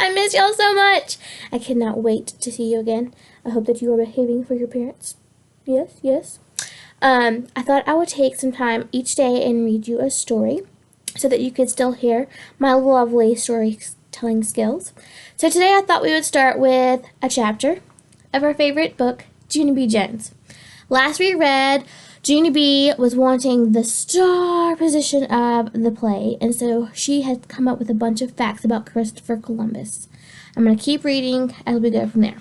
I miss y'all so much. I cannot wait to see you again. I hope that you are behaving for your parents. Yes, yes. I thought I would take some time each day and read you a story so that you could still hear my lovely storytelling skills. So today I thought we would start with a chapter of our favorite book, Junie B Jones. Last we read, Junie B was wanting the star position of the play, and so she had come up with a bunch of facts about Christopher Columbus. I'm going to keep reading as we go from there.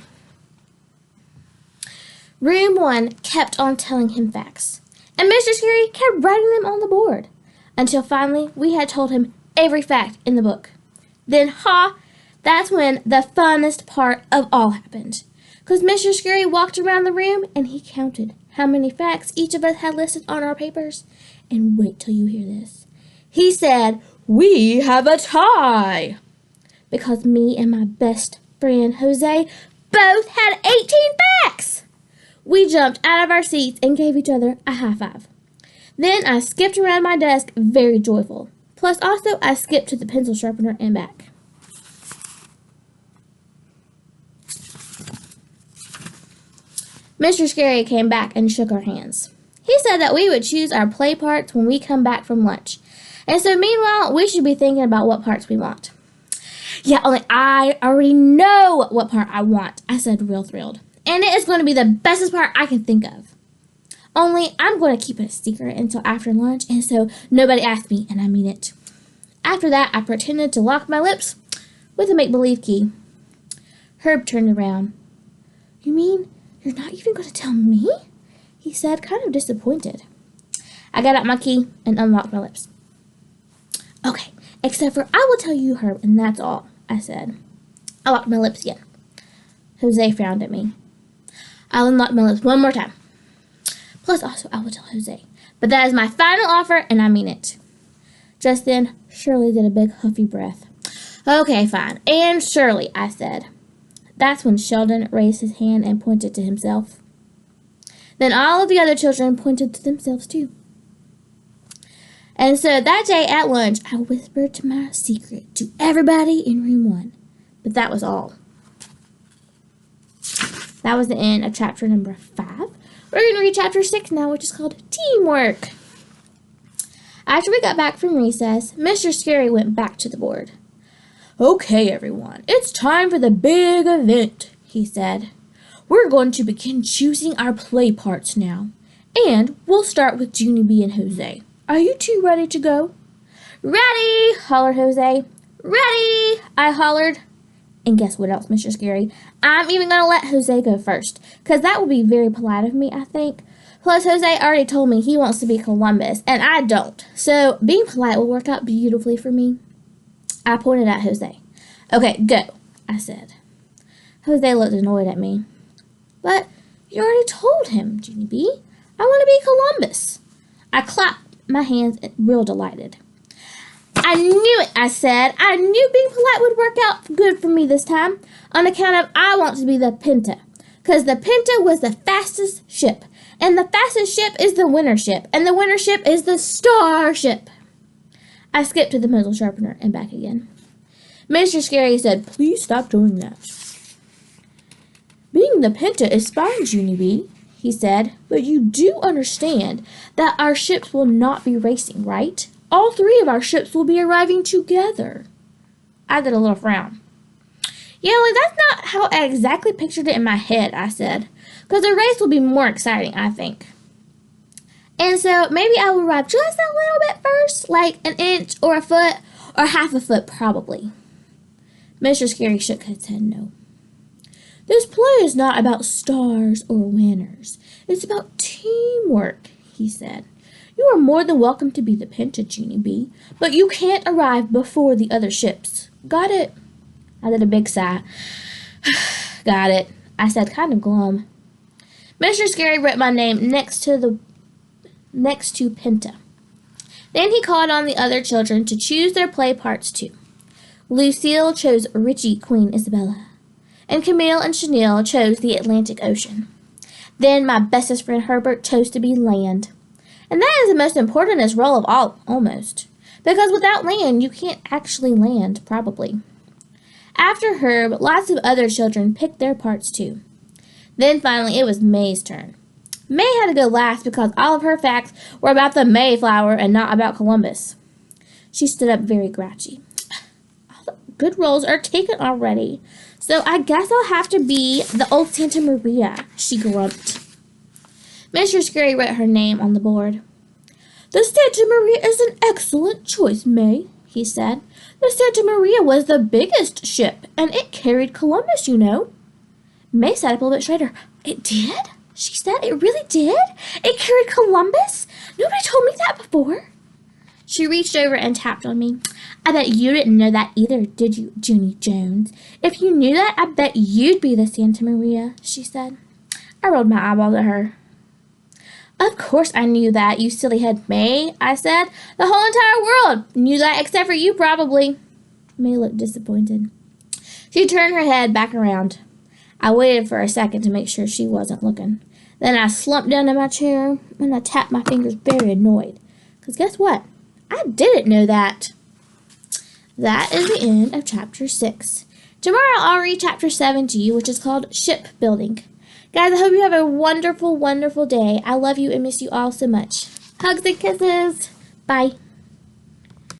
Room 1 kept on telling him facts, and Mr. Scary kept writing them on the board, until finally we had told him every fact in the book. Then, that's when the funnest part of all happened, because Mr. Scary walked around the room and he counted how many facts each of us had listed on our papers. And wait till you hear this. He said, "We have a tie," because me and my best friend Jose both had 18 facts. We jumped out of our seats and gave each other a high five. Then I skipped around my desk very joyful. Plus also I skipped to the pencil sharpener and back. Mr. Scary came back and shook our hands. He said that we would choose our play parts when we come back from lunch. And so meanwhile, we should be thinking about what parts we want. Yeah, only I already know what part I want, I said, real thrilled. And it is going to be the bestest part I can think of. Only I'm going to keep it a secret until after lunch, and so nobody asks me, and I mean it. After that, I pretended to lock my lips with a make-believe key. Herb turned around. "You mean you're not even going to tell me?" he said, kind of disappointed. I got out my key and unlocked my lips. "Okay, except for I will tell you, Herb, and that's all," I said. I locked my lips again. Jose frowned at me. "I'll unlock my lips one more time. Plus also I will tell Jose. But that is my final offer, and I mean it." Just then, Shirley did a big huffy breath. "Okay, fine. And Shirley," I said. That's when Sheldon raised his hand and pointed to himself. Then all of the other children pointed to themselves too. And so that day at lunch, I whispered to my secret to everybody in room 1. But that was all. That was the end of chapter number 5. We're going to read chapter 6 now, which is called Teamwork. After we got back from recess, Mr. Scary went back to the board. "Okay, everyone, it's time for the big event," he said. "We're going to begin choosing our play parts now, and we'll start with Junie B and Jose. Are you two ready to go?" "Ready!" hollered Jose. "Ready!" I hollered. And guess what else, Mr. Scary? I'm even going to let Jose go first, because that would be very polite of me, I think. Plus, Jose already told me he wants to be Columbus, and I don't. So, being polite will work out beautifully for me. I pointed at Jose. "Okay, go," I said. Jose looked annoyed at me. "But you already told him, Junie B. I want to be Columbus." I clapped my hands, real delighted. "I knew it," I said. "I knew being polite would work out good for me this time, on account of I want to be the Pinta, because the Pinta was the fastest ship, and the fastest ship is the winter ship, and the winter ship is the star ship." I skipped to the pencil sharpener and back again. Mr. Scary said, "Please stop doing that." "Being the Pinta is fine, Junie B," he said, "but you do understand that our ships will not be racing, right? All 3 of our ships will be arriving together." I did a little frown. "Yeah, well, that's not how I exactly pictured it in my head," I said, "because the race will be more exciting, I think. And so maybe I will arrive just a little bit first, like an inch or a foot or half a foot probably." Mr. Scary shook his head no. "This play is not about stars or winners. It's about teamwork," he said. "You are more than welcome to be the Pinta, Junie B, but you can't arrive before the other ships. Got it?" I did a big sigh. "Got it," I said, kind of glum. Mr. Scary wrote my name next to Pinta. Then he called on the other children to choose their play parts too. Lucille chose Richie, Queen Isabella, and Camille and Chanel chose the Atlantic Ocean. Then my bestest friend Herbert chose to be Land. And that is the most importantest role of all, almost. Because without land, you can't actually land, probably. After Herb, lots of other children picked their parts too. Then finally it was May's turn. May had to go last because all of her facts were about the Mayflower and not about Columbus. She stood up very grouchy. All the good roles are taken already, so I guess I'll have to be the old Santa Maria, she grumped. Mr. Scurry wrote her name on the board. The Santa Maria is an excellent choice, May, he said. The Santa Maria was the biggest ship, and it carried Columbus, you know. May sat up a little bit straighter. It did? She said. It really did? It carried Columbus? Nobody told me that before. She reached over and tapped on me. I bet you didn't know that either, did you, Junie Jones? If you knew that, I bet you'd be the Santa Maria, she said. I rolled my eyeballs at her. Of course I knew that, you silly head, May, I said. The whole entire world knew that except for you, probably. May looked disappointed. She turned her head back around. I waited for a second to make sure she wasn't looking. Then I slumped down in my chair and I tapped my fingers very annoyed. Because guess what? I didn't know that. That is the end of Chapter 6. Tomorrow I'll read Chapter 7 to you, which is called Shipbuilding. Guys, I hope you have a wonderful, wonderful day. I love you and miss you all so much. Hugs and kisses. Bye.